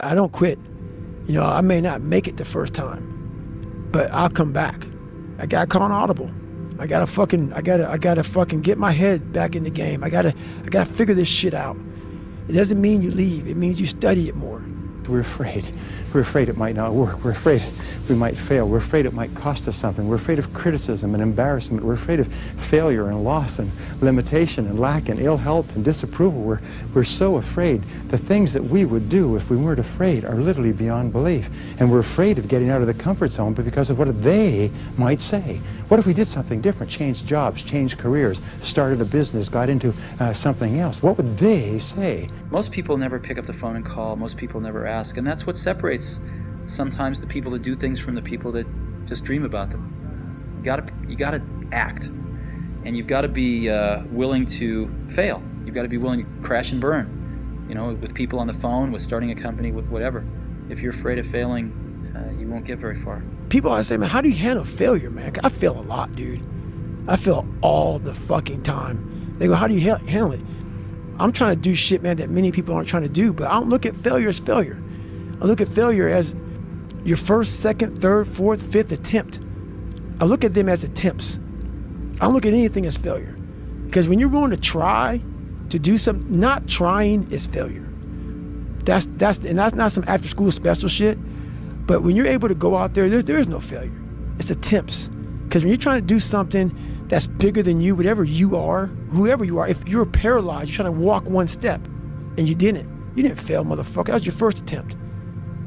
I don't quit. You know, I may not make it the first time, but I'll come back. I gotta call an audible. I gotta fucking get my head back in the game. I gotta figure this shit out. It doesn't mean you leave. It means you study it more. We're afraid. We're afraid it might not work. We're afraid we might fail. We're afraid it might cost us something. We're afraid of criticism and embarrassment. We're afraid of failure and loss and limitation and lack and ill health and disapproval. We're so afraid. The things that we would do if we weren't afraid are literally beyond belief. And we're afraid of getting out of the comfort zone, but because of what they might say. What if we did something different, changed jobs, changed careers, started a business, got into something else? What would they say? Most people never pick up the phone and call. Most people never ask. And that's what separates sometimes the people that do things from the people that just dream about them. You gotta act. And you've got to be willing to fail. You've got to be willing to crash and burn. You know, with people on the phone, with starting a company, with whatever. If you're afraid of failing, you won't get very far. People always say, man, how do you handle failure, man? I fail a lot, dude. I fail all the fucking time. They go, how do you handle it? I'm trying to do shit, man, that many people aren't trying to do, but I don't look at failure as failure. I look at failure as your first, second, third, fourth, fifth attempt. I look at them as attempts. I don't look at anything as failure. Because when you're willing to try to do something, not trying is failure. That's not some after school special shit. But when you're able to go out there is no failure. It's attempts. Because when you're trying to do something that's bigger than you, whatever you are, whoever you are, if you're paralyzed, you're trying to walk one step and you didn't fail, motherfucker. That was your first attempt.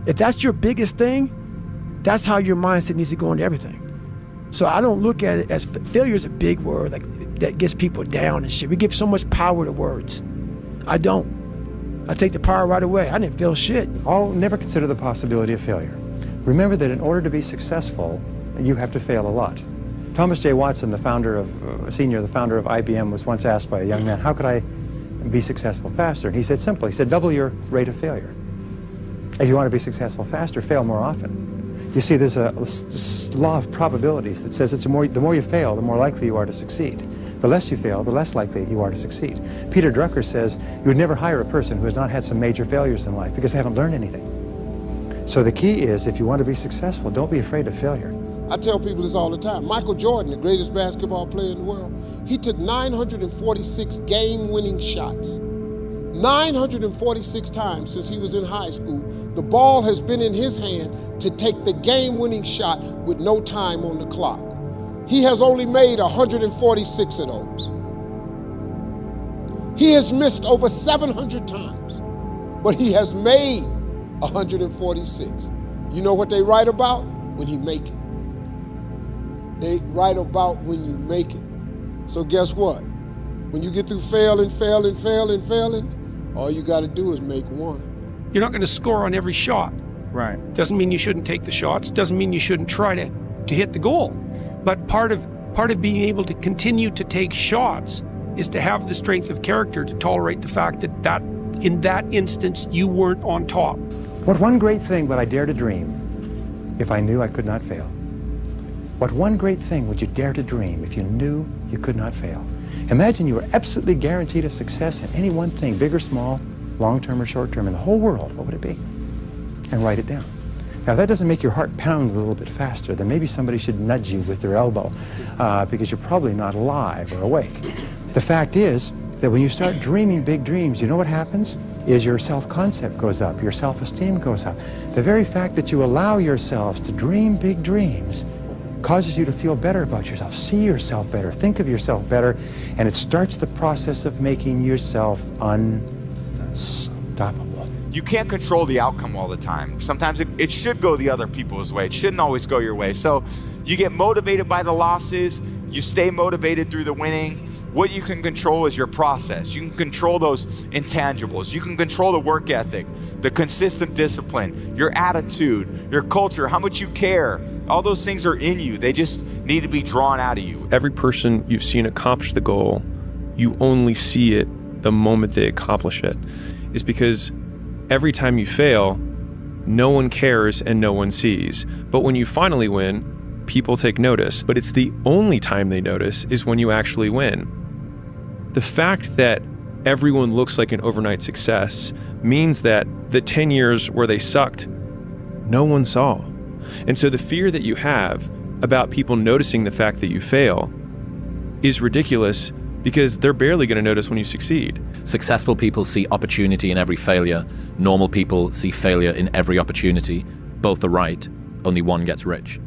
If that's your biggest thing, that's how your mindset needs to go into everything. So I don't look at it as failure is a big word like that gets people down and shit. We give so much power to words. I don't. I take the power right away. I didn't fail shit. I'll never consider the possibility of failure. Remember that in order to be successful, you have to fail a lot. Thomas J. Watson, the founder of IBM, was once asked by a young man, how could I be successful faster? And he said simply, double your rate of failure. If you want to be successful faster, fail more often. You see, there's a law of probabilities that says the more you fail, the more likely you are to succeed. The less you fail, the less likely you are to succeed. Peter Drucker says you would never hire a person who has not had some major failures in life because they haven't learned anything. So the key is, if you want to be successful, don't be afraid of failure. I tell people this all the time. Michael Jordan, the greatest basketball player in the world, he took 946 game-winning shots. 946 times since he was in high school, the ball has been in his hand to take the game-winning shot with no time on the clock. He has only made 146 of those. He has missed over 700 times, but he has made 146. You know what they write about? When he make it. They write about when you make it. So guess what? When you get through failing, all you got to do is make one. You're not going to score on every shot. Right. Doesn't mean you shouldn't take the shots. Doesn't mean you shouldn't try to hit the goal. But part of being able to continue to take shots is to have the strength of character to tolerate the fact that in that instance you weren't on top. What one great thing would I dare to dream if I knew I could not fail? What one great thing would you dare to dream if you knew you could not fail? Imagine you were absolutely guaranteed of success in any one thing, big or small, long-term or short-term, in the whole world. What would it be? And write it down. Now, if that doesn't make your heart pound a little bit faster, then maybe somebody should nudge you with their elbow because you're probably not alive or awake. The fact is that when you start dreaming big dreams, you know what happens? Is your self-concept goes up, your self-esteem goes up. The very fact that you allow yourselves to dream big dreams causes you to feel better about yourself, see yourself better, think of yourself better, and it starts the process of making yourself unstoppable. You can't control the outcome all the time. Sometimes it should go the other people's way. It shouldn't always go your way. So you get motivated by the losses, you stay motivated through the winning. What you can control is your process. You can control those intangibles. You can control the work ethic, the consistent discipline, your attitude, your culture, how much you care. All those things are in you. They just need to be drawn out of you. Every person you've seen accomplish the goal, you only see it the moment they accomplish it. It's because every time you fail, no one cares and no one sees. But when you finally win, people take notice. But it's the only time they notice is when you actually win. The fact that everyone looks like an overnight success means that the 10 years where they sucked, no one saw. And so the fear that you have about people noticing the fact that you fail is ridiculous, because they're barely going to notice when you succeed. Successful people see opportunity in every failure. Normal people see failure in every opportunity. Both are right. Only one gets rich.